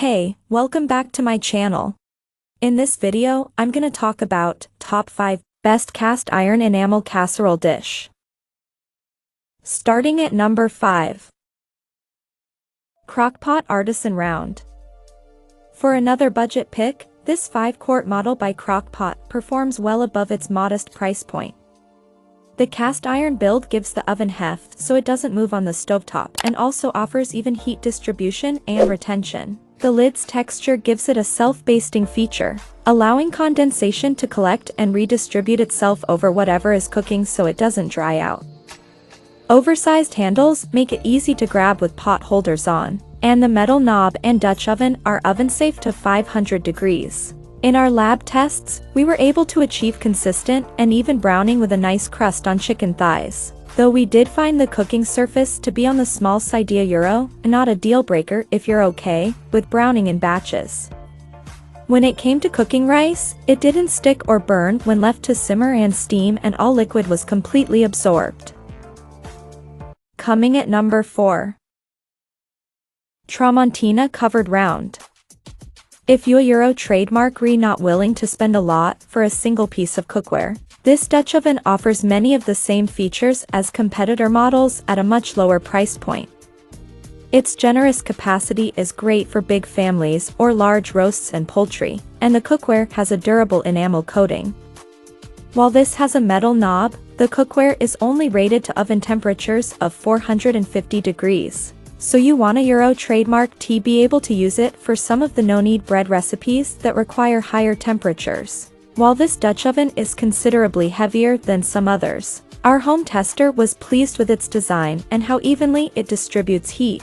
Hey, welcome back to my channel. In this video, I'm gonna talk about top 5 best cast iron enamel casserole dish. Starting at number 5. Crock-Pot Artisan Round. For another budget pick, this 5-quart model by Crock-Pot performs well above its modest price point. The cast iron build gives the oven heft so it doesn't move on the stovetop and also offers even heat distribution and retention. The lid's texture gives it a self-basting feature, allowing condensation to collect and redistribute itself over whatever is cooking so it doesn't dry out. Oversized handles make it easy to grab with pot holders on, and the metal knob and Dutch oven are oven-safe to 500 degrees. In our lab tests, we were able to achieve consistent and even browning with a nice crust on chicken thighs, though we did find the cooking surface to be on the small side. Not a deal breaker if you're okay with browning in batches. When it came to cooking rice, it didn't stick or burn when left to simmer and steam, and all liquid was completely absorbed. Coming at number 4. Tramontina Covered Round. If you're trademark not willing to spend a lot for a single piece of cookware, this Dutch oven offers many of the same features as competitor models at a much lower price point. Its generous capacity is great for big families or large roasts and poultry, and the cookware has a durable enamel coating. While this has a metal knob, the cookware is only rated to oven temperatures of 450 degrees. So you want a trademark to be able to use it for some of the no-knead bread recipes that require higher temperatures. While this Dutch oven is considerably heavier than some others, our home tester was pleased with its design and how evenly it distributes heat.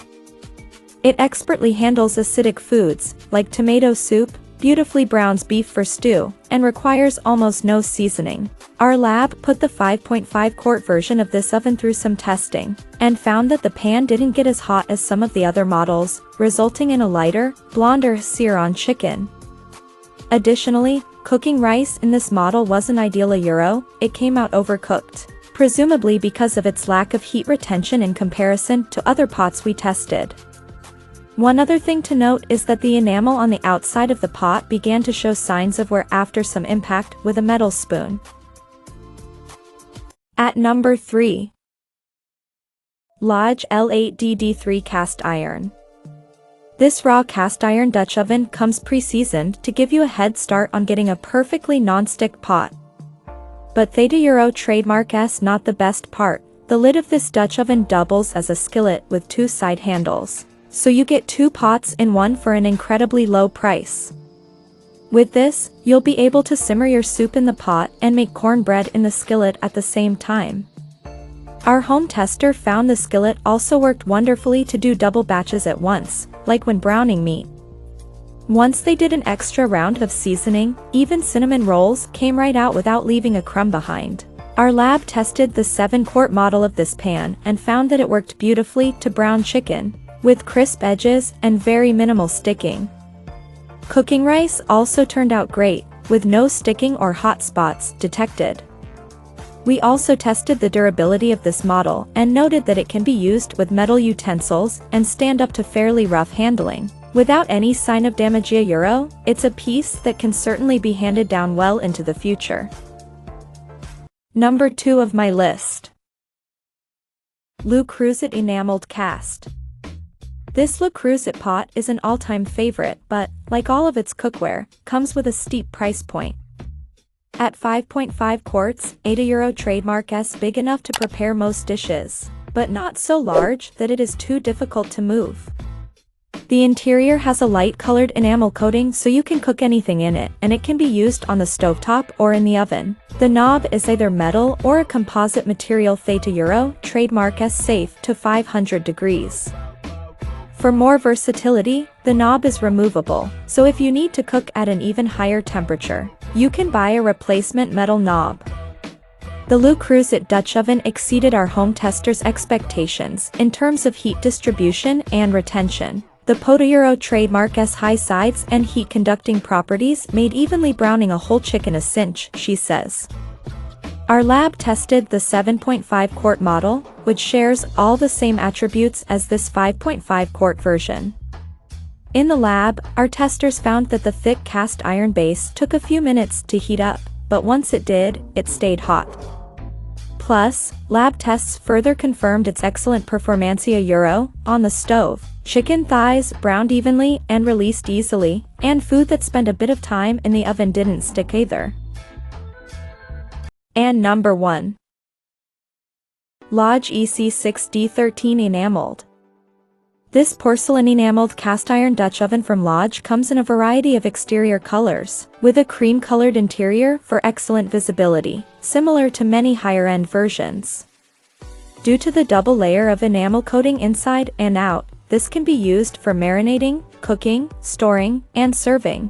It expertly handles acidic foods, like tomato soup, beautifully browns beef for stew, and requires almost no seasoning. Our lab put the 5.5-quart version of this oven through some testing, and found that the pan didn't get as hot as some of the other models, resulting in a lighter, blonder sear on chicken. Additionally, cooking rice in this model wasn't ideal. It came out overcooked, presumably because of its lack of heat retention in comparison to other pots we tested. One other thing to note is that the enamel on the outside of the pot began to show signs of wear after some impact with a metal spoon. At number 3. Lodge L8DD3 Cast Iron. This raw cast iron Dutch oven comes pre-seasoned to give you a head start on getting a perfectly non-stick pot. But the trademark's not the best part. The lid of this Dutch oven doubles as a skillet with 2 side handles, so you get 2 pots in one for an incredibly low price. With this, you'll be able to simmer your soup in the pot and make cornbread in the skillet at the same time. Our home tester found the skillet also worked wonderfully to do double batches at once, like when browning meat. Once they did an extra round of seasoning, even cinnamon rolls came right out without leaving a crumb behind. Our lab tested the 7-quart model of this pan and found that it worked beautifully to brown chicken, with crisp edges and very minimal sticking. Cooking rice also turned out great, with no sticking or hot spots detected. We also tested the durability of this model and noted that it can be used with metal utensils and stand up to fairly rough handling, without any sign of damage. It's a piece that can certainly be handed down well into the future. Number 2 of my list. Le Creuset Enameled Cast. This Le Creuset pot is an all-time favorite but, like all of its cookware, comes with a steep price point. At 5.5 quarts, €8 trademark's big enough to prepare most dishes, but not so large that it is too difficult to move. The interior has a light-colored enamel coating so you can cook anything in it, and it can be used on the stovetop or in the oven. The knob is either metal or a composite material. the trademark's safe to 500 degrees. For more versatility, the knob is removable, so if you need to cook at an even higher temperature, you can buy a replacement metal knob. The Le Creuset Dutch oven exceeded our home tester's expectations in terms of heat distribution and retention. The Pot trademark's high sides and heat-conducting properties made evenly browning a whole chicken a cinch, she says. Our lab tested the 7.5-quart model, which shares all the same attributes as this 5.5-quart version. In the lab, our testers found that the thick cast iron base took a few minutes to heat up, but once it did, it stayed hot. Plus, lab tests further confirmed its excellent performance on the stove. Chicken thighs browned evenly and released easily, and food that spent a bit of time in the oven didn't stick either. And number 1. Lodge EC6D13 Enameled. This porcelain enameled cast iron Dutch oven from Lodge comes in a variety of exterior colors, with a cream-colored interior for excellent visibility, similar to many higher-end versions. Due to the double layer of enamel coating inside and out, this can be used for marinating, cooking, storing, and serving.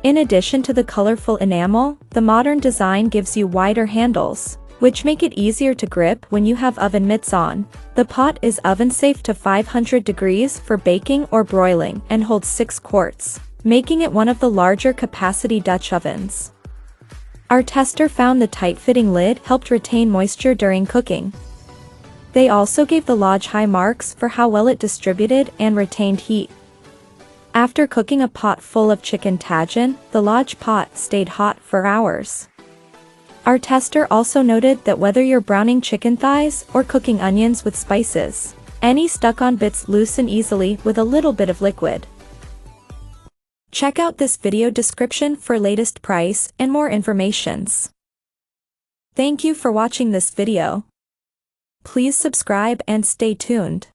In addition to the colorful enamel, the modern design gives you wider handles, which make it easier to grip when you have oven mitts on. The pot is oven-safe to 500 degrees for baking or broiling and holds 6 quarts, making it one of the larger capacity Dutch ovens. Our tester found the tight-fitting lid helped retain moisture during cooking. They also gave the Lodge high marks for how well it distributed and retained heat. After cooking a pot full of chicken tagine, the Lodge pot stayed hot for hours. Our tester also noted that whether you're browning chicken thighs or cooking onions with spices, any stuck-on bits loosen easily with a little bit of liquid. Check out this video description for latest price and more informations. Thank you for watching this video. Please subscribe and stay tuned.